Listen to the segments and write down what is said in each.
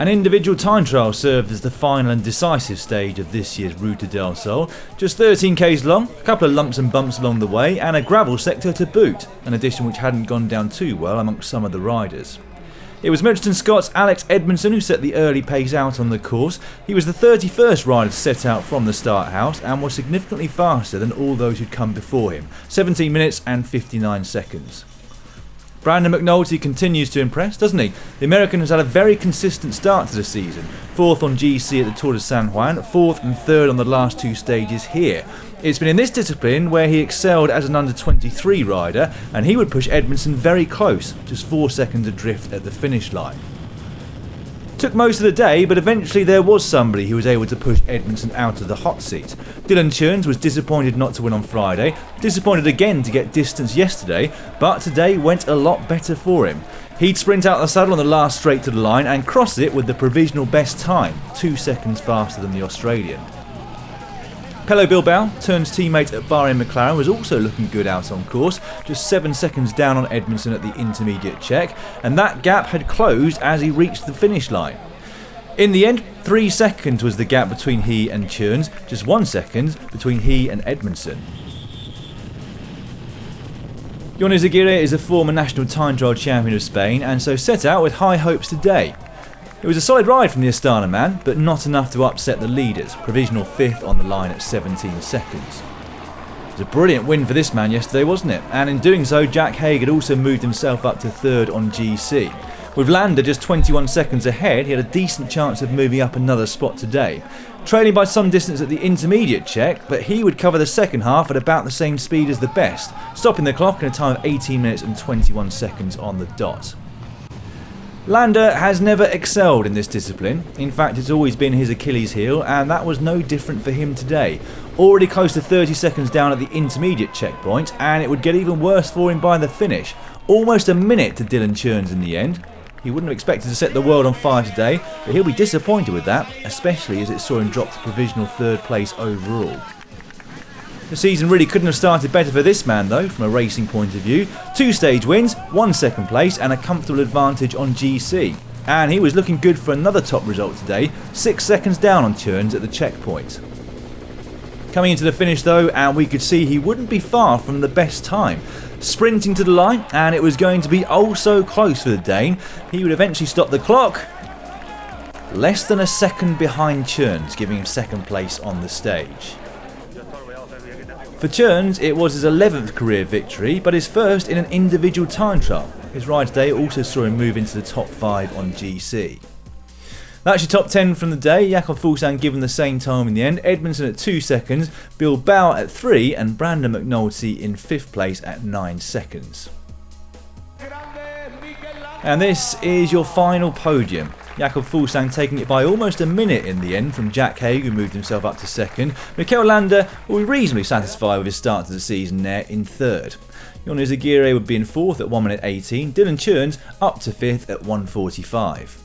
An individual time trial served as the final and decisive stage of this year's Ruta Del Sol. Just 13 k's long, a couple of lumps and bumps along the way, and a gravel sector to boot, an addition which hadn't gone down too well amongst some of the riders. It was Merchiston Scott's Alex Edmondson who set the early pace out on the course. He was the 31st rider to set out from the start house and was significantly faster than all those who'd come before him, 17 minutes and 59 seconds. Brandon McNulty continues to impress, doesn't he? The American has had a very consistent start to the season. 4th on GC at the Tour de San Juan, 4th and 3rd on the last two stages here. It's been in this discipline where he excelled as an under-23 rider, and he would push Edmondson very close, just 4 seconds adrift at the finish line. Took most of the day, but eventually there was somebody who was able to push Edmondson out of the hot seat. Dylan Churns was disappointed not to win on Friday, disappointed again to get distance yesterday, but today went a lot better for him. He'd sprint out the saddle on the last straight to the line and cross it with the provisional best time, 2 seconds faster than the Australian. Pello Bilbao, Turn's teammate at Bahrain McLaren, was also looking good out on course, just 7 seconds down on Edmondson at the intermediate check, and that gap had closed as he reached the finish line. In the end, 3 seconds was the gap between he and Churns, just 1 second between he and Edmondson. Ione Zaguirre is a former national time trial champion of Spain and so set out with high hopes today. It was a solid ride from the Astana man, but not enough to upset the leaders, provisional 5th on the line at 17 seconds. It was a brilliant win for this man yesterday, wasn't it? And in doing so, Jack Haig had also moved himself up to 3rd on GC. With Landa just 21 seconds ahead, he had a decent chance of moving up another spot today. Trailing by some distance at the intermediate check, but he would cover the second half at about the same speed as the best, stopping the clock in a time of 18 minutes and 21 seconds on the dot. Landa has never excelled in this discipline. In fact, it's always been his Achilles heel, and that was no different for him today. Already close to 30 seconds down at the intermediate checkpoint, and it would get even worse for him by the finish. Almost a minute to Dylan Churns in the end. He wouldn't have expected to set the world on fire today, but he'll be disappointed with that, especially as it saw him drop to provisional 3rd place overall. The season really couldn't have started better for this man though, from a racing point of view. 2 stage wins, 1 second place and a comfortable advantage on GC. And he was looking good for another top result today, 6 seconds down on Churns at the checkpoint. Coming into the finish though, and we could see he wouldn't be far from the best time. Sprinting to the line, and it was going to be oh so close for the Dane. He would eventually stop the clock. Less than a second behind Churns, giving him 2nd place on the stage. For Churns, it was his 11th career victory, but his first in an individual time trial. His ride today also saw him move into the top 5 on GC. That's your top 10 from the day. Jakob Fuglsang given the same time in the end, Edmondson at 2 seconds, Bilbao at 3 and Brandon McNulty in 5th place at 9 seconds. And this is your final podium. Jakob Fuglsang taking it by almost a minute in the end from Jack Haig, who moved himself up to 2nd. Mikel Landa will be reasonably satisfied with his start to the season there in 3rd. Ione Zaguirre would be in 4th at 1 minute 18, Dylan Churns up to 5th at 1:45.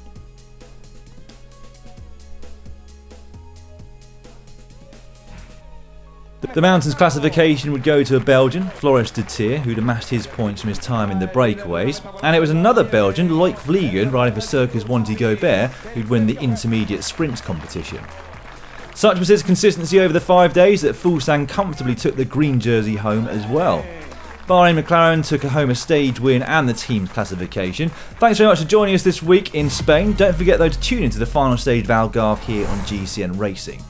The mountains classification would go to a Belgian, Floris de Teer, who'd amassed his points from his time in the breakaways, and it was another Belgian, Loic Vliegen, riding for Circus Wanty Gobert, who'd win the intermediate sprints competition. Such was his consistency over the 5 days that Fuglsang comfortably took the green jersey home as well. Bahrain McLaren took home a stage win and the team's classification. Thanks very much for joining us this week in Spain. Don't forget though to tune into the final stage of Algarve here on GCN Racing.